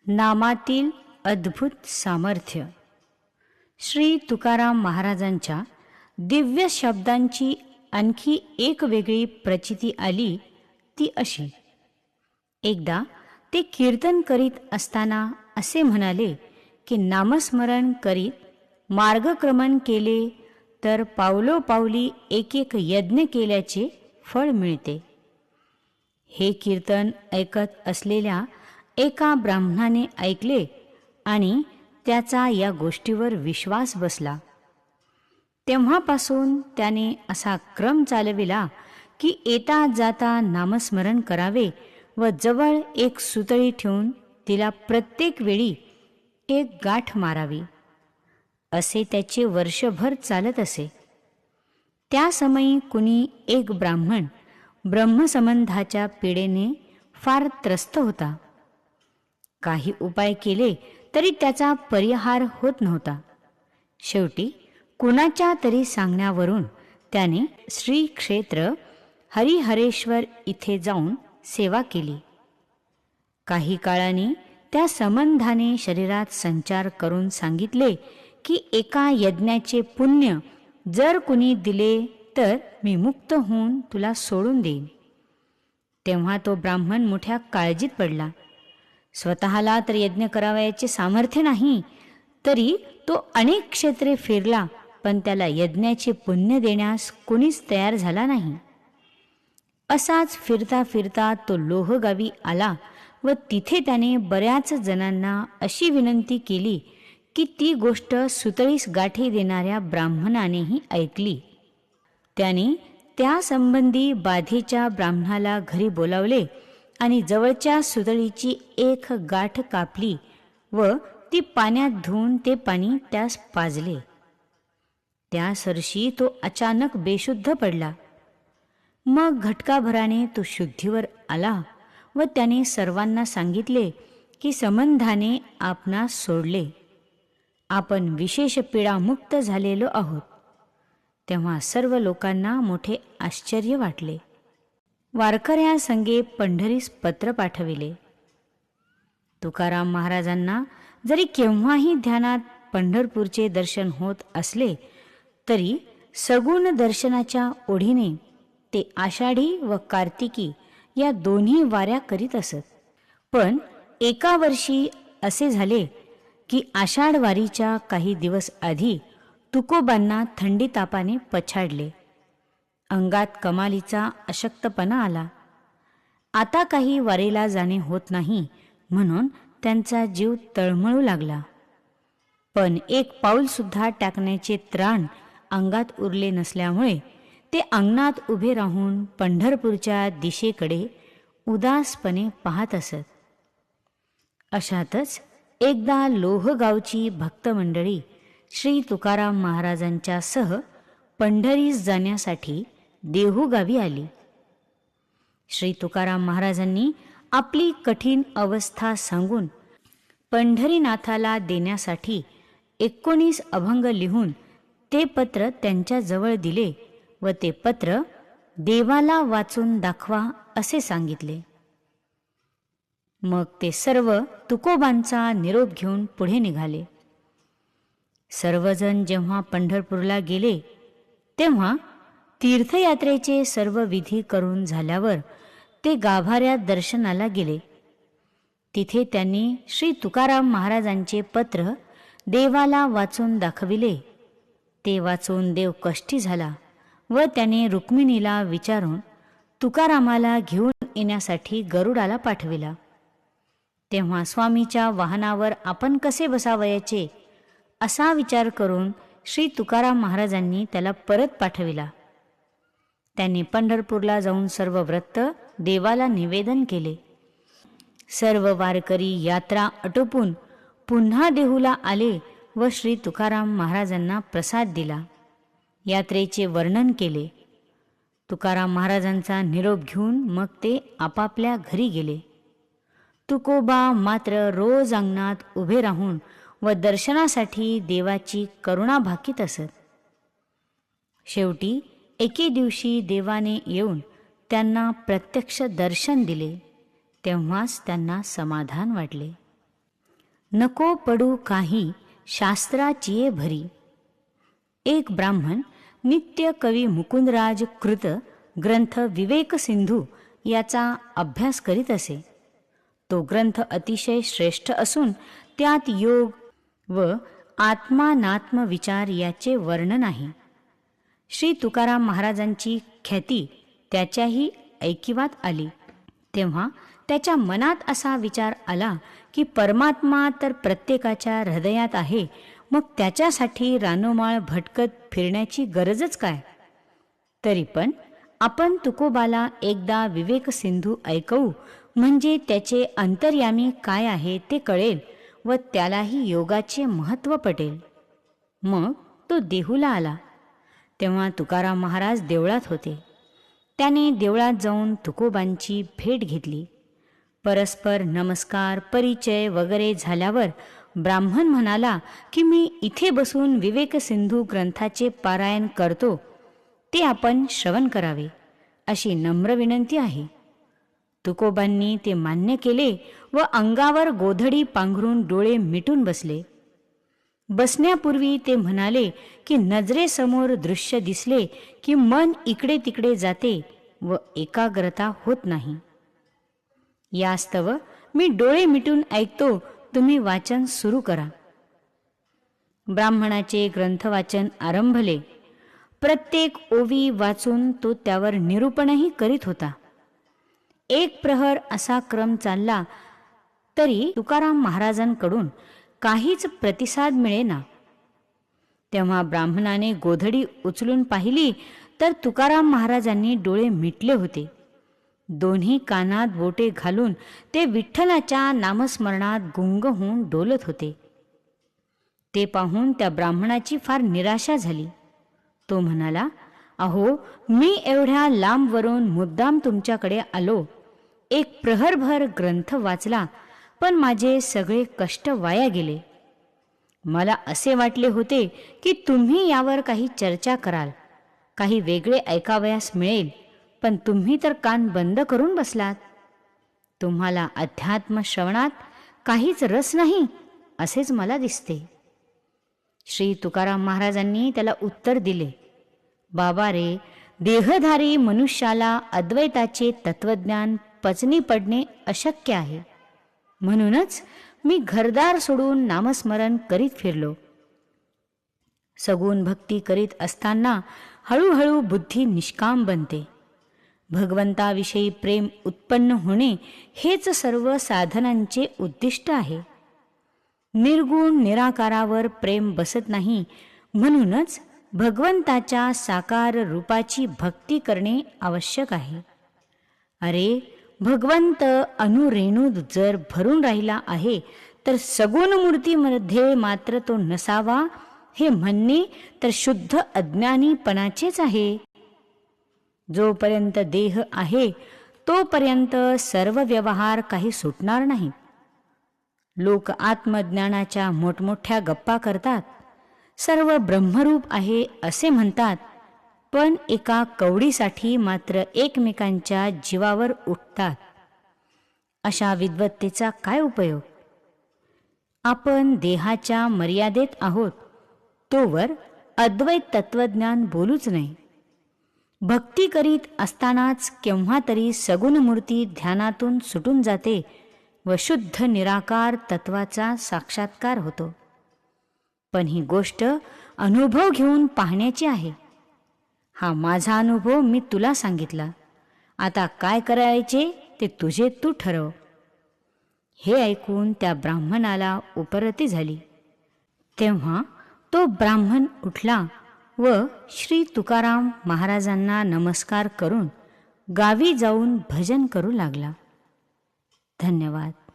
नामातील अद्भुत सामर्थ्य. श्री तुकाराम महाराजांच्या दिव्य शब्दांची आणखी एक वेगळी प्रचिती आली ती अशी. एकदा ते कीर्तन करीत असताना असे म्हणाले की नामस्मरण करीत मार्गक्रमण केले तर पावलोपावली एक एक यज्ञ केल्याचे फळ मिळते. हे कीर्तन ऐकत असलेल्या एका ब्राह्मणाने ऐकले आणि त्याचा या गोष्टीवर विश्वास बसला. तेव्हापासून त्याने असा क्रम चालविला की येता जाता नामस्मरण करावे व जवळ एक सुतळी ठेवून तिला प्रत्येक वेळी एक गाठ मारावी. असे त्याचे वर्षभर चालत असे. त्या समयी कुणी एक ब्राह्मण ब्रह्मसंबंधाच्या पीडेने फार त्रस्त होता. काही उपाय केले तरी त्याचा परिहार होत नव्हता. शेवटी कुणाच्या तरी सांगण्यावरून त्याने श्री क्षेत्र हरिहरेश्वर इथे जाऊन सेवा केली. काही काळाने त्या संबंधाने शरीरात संचार करून सांगितले की एका यज्ञाचे पुण्य जर कुणी दिले तर मी मुक्त होऊन तुला सोडून देईन. तेव्हा तो ब्राह्मण मोठ्या काळजीत पडला. स्वतःला तर यज्ञ करावयाचे सामर्थ्य नाही, तरी तो अनेक क्षेत्रे फिरला, पण त्याला यज्ञाचे पुण्य देण्यास कुणीच तयार झाला नाही. असाच फिरता फिरता तो लोहगावी आला व तिथे त्याने बऱ्याच जणांना अशी विनंती केली की ती गोष्ट सुतळीस गाठी देणाऱ्या ब्राह्मणानेही ऐकली. त्याने त्या संबंधी बाधेच्या ब्राह्मणाला घरी बोलावले आणि जवळच्या सुतळीची एक गाठ कापली व ती पाण्यात धुवून ते पाणी त्यास पाजले. त्या सरशी तो अचानक बेशुद्ध पडला. मग घटकाभराने तो शुद्धीवर आला व त्याने सर्वांना सांगितले की संबंधाने आपणास सोडले, आपण विशेष पीडामुक्त झालेलो आहोत. तेव्हा सर्व लोकांना मोठे आश्चर्य वाटले. वारकऱ्यासंगे पंढरीस पत्र पाठविले. तुकाराम महाराजांना जरी केव्हाही ध्यानात पंढरपूरचे दर्शन होत असले तरी सगुण दर्शनाच्या ओढीने ते आषाढी व कार्तिकी या दोन्ही वाऱ्या करीत असत. पण एका वर्षी असे झाले की आषाढ वारीच्या काही दिवस आधी तुकोबांना थंडी तापाने पछाडले. अंगात कमालीचा अशक्तपणा आला. आता काही वारीला जाणे होत नाही म्हणून त्यांचा जीव तळमळू लागला. पण एक पाऊल सुद्धा टाकण्याचे त्राण अंगात उरले नसल्यामुळे ते अंगणात उभे राहून पंढरपूरच्या दिशेकडे उदासपणे पाहत असत. अशातच एकदा लोहगावची भक्तमंडळी श्री तुकाराम महाराजांच्या सह पंढरीस जाण्यासाठी देहूगावी आली. श्री तुकाराम महाराजांनी आपली कठीण अवस्था सांगून पंढरीनाथाला देण्यासाठी 19 अभंग लिहून ते पत्र त्यांच्याजवळ दिले व ते पत्र देवाला वाचून दाखवा असे सांगितले. मग ते सर्व तुकोबांचा निरोप घेऊन पुढे निघाले. सर्वजण जेव्हा पंढरपूरला गेले तेव्हा तीर्थयात्रेचे सर्व विधी करून झाल्यावर ते गाभाऱ्यात दर्शनाला गेले. तिथे त्यांनी श्री तुकाराम महाराजांचे पत्र देवाला वाचून दाखविले. ते वाचून देव कष्टी झाला व त्याने रुक्मिणीला विचारून तुकारामाला घेऊन येण्यासाठी गरुडाला पाठविला. तेव्हा स्वामीच्या वाहनावर आपण कसे बसावयाचे असा विचार करून श्री तुकाराम महाराजांनी त्याला परत पाठविला. त्यांनी पंढरपूरला जाऊन सर्व व्रत देवाला निवेदन केले. सर्व वारकरी यात्रा आटोपून पुन्हा देहूला आले व श्री तुकाराम महाराजांना प्रसाद दिला. यात्रेचे वर्णन केले. तुकाराम महाराजांचा निरोप घेऊन मग ते आपापल्या घरी गेले. तुकोबा मात्र रोज अंगणात उभे राहून व दर्शनासाठी देवाची करुणा भाकीत असत. शेवटी एके दिवशी देवाने येऊन त्यांना प्रत्यक्ष दर्शन दिले. तेव्हाच त्यांना समाधान वाटले. नको पडू काही शास्त्राचिये भरी. एक ब्राह्मण नित्य कवी मुकुंदराज कृत ग्रंथ विवेक सिंधू याचा अभ्यास करीत असे. तो ग्रंथ अतिशय श्रेष्ठ असून त्यात योग व आत्मानात्म विचार याचे वर्णन आहे. श्री तुकाराम महाराजांची ख्याती त्याच्याही ऐकिवात आली. तेव्हा त्याच्या मनात असा विचार आला की परमात्मा तर प्रत्येकाच्या हृदयात आहे, मग त्याच्यासाठी रानोमाळ भटकत फिरण्याची गरजच काय. तरी पण आपण तुकोबाला एकदा विवेक सिंधू ऐकवू, म्हणजे त्याचे अंतर्यामी काय आहे ते कळेल व त्यालाही योगाचे महत्त्व पटेल. मग तो देहूला आला. तेव्हा तुकाराम महाराज देवळात होते. त्याने देवळात जाऊन तुकोबांची भेट घेतली. परस्पर नमस्कार परिचय वगैरे झाल्यावर ब्राह्मण म्हणाला की मी इथे बसून विवेक सिंधू ग्रंथाचे पारायण करतो, ते आपण श्रवण करावे अशी नम्र विनंती आहे. तुकोबांनी ते मान्य केले व अंगावर गोधडी पांघरून डोळे मिटून बसले. बसण्यापूर्वी ते म्हणाले की नजरेसमोर दृश्य दिसले की मन इकडे तिकडे जाते व एकाग्रता होत नाही. यास्तव मी डोळे मिटून ऐकतो, तुम्ही वाचन सुरू करा. ब्राह्मणाचे ग्रंथवाचन आरंभले. प्रत्येक ओवी वाचून तो त्यावर निरूपणही करीत होता. एक प्रहर असा क्रम चालला तरी तुकाराम महाराजांकडून काहीच प्रतिसाद मिळेना. तेव्हा ब्राह्मणाने गोधडी उचलून पाहिली तर तुकाराम महाराजांनी डोळे मिटले होते. दोन्ही कानात बोटे घालून ते विठ्ठलाच्या नामस्मरणात गुंग होऊन डोलत होते. ते पाहून त्या ब्राह्मणाची फार निराशा झाली. तो म्हणाला, अहो, मी एवढ्या लांबवरून मुद्दाम तुमच्याकडे आलो. एक प्रहरभर ग्रंथ वाचला, पण माझे सगळे कष्ट वाया गेले. मला असे वाटले होते की तुम्ही यावर काही चर्चा कराल, काही वेगळे ऐकावयास मिळेल, पण तुम्ही तर कान बंद करून बसलात. तुम्हाला अध्यात्म श्रवणात काहीच रस नाही असेच मला दिसते. श्री तुकाराम महाराजांनी त्याला उत्तर दिले, बाबा रे, देहधारी मनुष्याला अद्वैताचे तत्वज्ञान पचनी पडणे अशक्य आहे. म्हणूनच मी घरदार सोडून नामस्मरण करीत फिरलो. सगुण भक्ती करीत असताना हळूहळू बुद्धी निष्काम बनते. भगवंताविषयी प्रेम उत्पन्न होणे हेच सर्व साधनांचे उद्दिष्ट आहे. निर्गुण निराकारावर प्रेम बसत नाही, म्हणूनच भगवंताच्या साकार रूपाची भक्ती करणे आवश्यक आहे. अरे, भगवंत अनुरेणूत जर भरून राहिला आहे तर सगुण मूर्तीमध्ये मात्र तो नसावा हे म्हणणे तर शुद्ध अज्ञानीपणाचेच आहे. जोपर्यंत देह आहे तोपर्यंत सर्व व्यवहार काही सुटणार नाहीत. लोक आत्मज्ञानाच्या मोठमोठ्या गप्पा करतात, सर्व ब्रह्मरूप आहे असे म्हणतात, पण एका कवडीसाठी मात्र एकमेकांच्या जीवावर उठतात. अशा विद्वत्तेचा काय उपयोग. आपण देहाच्या मर्यादेत आहोत तोवर अद्वैत तत्वज्ञान बोलूच नये. भक्ती करीत असतानाच केव्हा तरी सगुण मूर्ती ध्यानातून सुटून जाते व शुद्ध निराकार तत्वाचा साक्षात्कार होतो. पण ही गोष्ट अनुभव घेऊन पाहण्याची आहे. हा माझा अनुभव मी तुला सांगितला. आता काय करायचे ते तुझे तू ठरव. हे ऐकून त्या ब्राह्मणाला उपरती झाली. तेव्हा तो ब्राह्मण उठला व श्री तुकाराम महाराजांना नमस्कार करून गावी जाऊन भजन करू लागला. धन्यवाद.